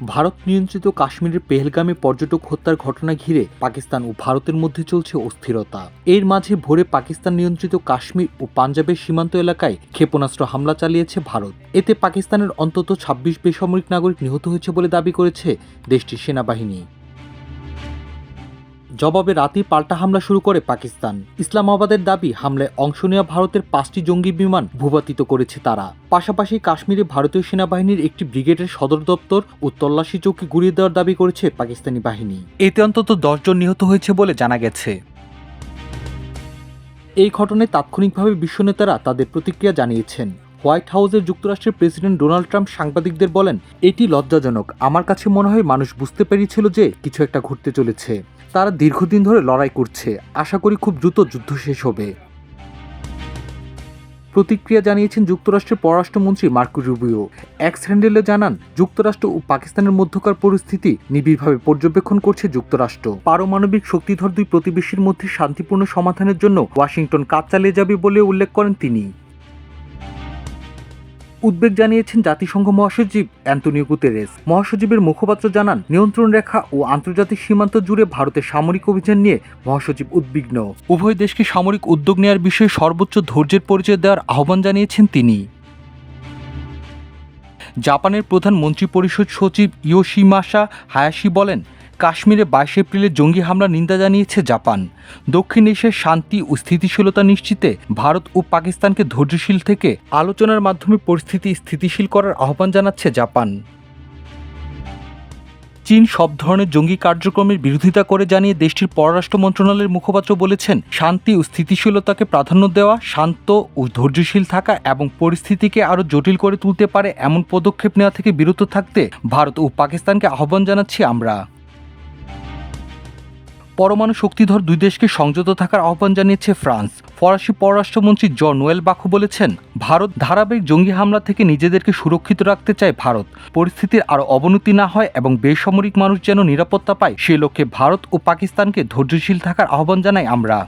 ভারত নিয়ন্ত্রিত কাশ্মীরের পেহেলগামে পর্যটক হত্যার ঘটনা ঘিরে পাকিস্তান ও ভারতের মধ্যে চলছে অস্থিরতা। এর মাঝে ভোরে পাকিস্তান নিয়ন্ত্রিত কাশ্মীর ও পাঞ্জাবের সীমান্ত এলাকায় ক্ষেপণাস্ত্র হামলা চালিয়েছে ভারত। এতে পাকিস্তানের অন্তত ২৬ বেসামরিক নাগরিক নিহত হয়েছে বলে দাবি করেছে দেশটির সেনাবাহিনী। জবাবে রাতেই পাল্টা হামলা শুরু করে পাকিস্তান। ইসলামাবাদের দাবি, হামলায় অংশ নেওয়া ভারতের ৫টি জঙ্গি বিমান ভূপাতিত করেছে তারা। পাশাপাশি কাশ্মীরে ভারতীয় সেনাবাহিনীর একটি ব্রিগেডের সদর দপ্তর ও তল্লাশি চৌকি গুঁড়িয়ে দেওয়ার দাবি করেছে পাকিস্তানি বাহিনী। এতে অন্তত ১০ জন নিহত হয়েছে বলে জানা গেছে। এই ঘটনায় তাৎক্ষণিকভাবে বিশ্ব নেতারা তাদের প্রতিক্রিয়া জানিয়েছেন। হোয়াইট হাউসের যুক্তরাষ্ট্রের প্রেসিডেন্ট ডোনাল্ড ট্রাম্প সাংবাদিকদের বলেন, এটি লজ্জাজনক। আমার কাছে মনে হয় মানুষ বুঝতে পেরেছিল যে কিছু একটা ঘটতে চলেছে। তারা দীর্ঘদিন ধরে লড়াই করছে। আশা করি খুব দ্রুত যুদ্ধ শেষ হবে। প্রতিক্রিয়া জানিয়েছেন যুক্তরাষ্ট্রের পররাষ্ট্রমন্ত্রী মার্কো রুবিও। এক্স হ্যান্ডেলে জানান, যুক্তরাষ্ট্র ও পাকিস্তানের মধ্যকার পরিস্থিতি নিবিড়ভাবে পর্যবেক্ষণ করছে যুক্তরাষ্ট্র। পারমাণবিক শক্তিধর দুই প্রতিবেশীর মধ্যে শান্তিপূর্ণ সমাধানের জন্য ওয়াশিংটন কাজ চালিয়ে যাবে বলে উল্লেখ করেন তিনি। উদ্বেগ জানিয়েছেন জাতিসংঘ মহাসচিব অ্যান্তোনিও গুতেরেস। মহাসচিবের মুখপাত্র জানান, নিয়ন্ত্রণ রেখা ও আন্তর্জাতিক সীমান্ত জুড়ে ভারতের সামরিক অভিযান নিয়ে মহাসচিব উদ্বিগ্ন। উভয় দেশকে সামরিক উদ্যোগ নেওয়ার বিষয়ে সর্বোচ্চ ধৈর্যের পরিচয় দেওয়ার আহ্বান জানিয়েছেন তিনি। জাপানের প্রধান মন্ত্রিপরিষদ সচিব ইয়োশিমাসা হায়াশি বলেন, কাশ্মীরে ২২ এপ্রিলের জঙ্গি হামলার নিন্দা জানিয়েছে জাপান। দক্ষিণ এশিয়ার শান্তি ও স্থিতিশীলতা নিশ্চিতে ভারত ও পাকিস্তানকে ধৈর্যশীল থেকে আলোচনার মাধ্যমে পরিস্থিতি স্থিতিশীল করার আহ্বান জানাচ্ছে জাপান। চীন সব ধরনের জঙ্গি কার্যক্রমের বিরোধিতা করে জানিয়ে দেশটির পররাষ্ট্র মন্ত্রণালয়ের মুখপাত্র বলেছেন, শান্তি ও স্থিতিশীলতাকে প্রাধান্য দেওয়া, শান্ত ও ধৈর্যশীল থাকা এবং পরিস্থিতিকে আরও জটিল করে তুলতে পারে এমন পদক্ষেপ নেওয়া থেকে বিরত থাকতে ভারত ও পাকিস্তানকে আহ্বান জানাচ্ছি আমরা। পরমাণু শক্তিধর দুই দেশকে সংযত থাকার আহ্বান জানিয়েছে ফ্রান্স। ফরাসি পররাষ্ট্রমন্ত্রী জন নোয়েল বাখু বলেছেন, ভারত ধারাবাহিক জঙ্গি হামলা থেকে নিজেদেরকে সুরক্ষিত রাখতে চায় ভারত। পরিস্থিতির আরও অবনতি না হয় এবং বেসামরিক মানুষ যেন নিরাপত্তা পায়, সে লক্ষ্যে ভারত ও পাকিস্তানকে ধৈর্যশীল থাকার আহ্বান জানাই আমরা।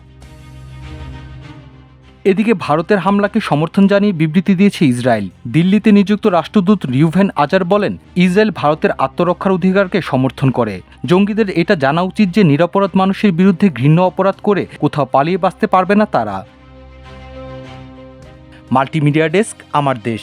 এদিকে ভারতের হামলাকে সমর্থন জানিয়ে বিবৃতি দিয়েছে ইসরায়েল। দিল্লিতে নিযুক্ত রাষ্ট্রদূত রিউভেন আজার বলেন, ইসরায়েল ভারতের আত্মরক্ষার অধিকারকে সমর্থন করে। জঙ্গিদের এটা জানা উচিত যে নিরপরাধ মানুষের বিরুদ্ধে ঘৃণ্য অপরাধ করে কোথাও পালিয়ে বাঁচতে পারবে না তারা। মাল্টিমিডিয়া ডেস্ক, আমার দেশ।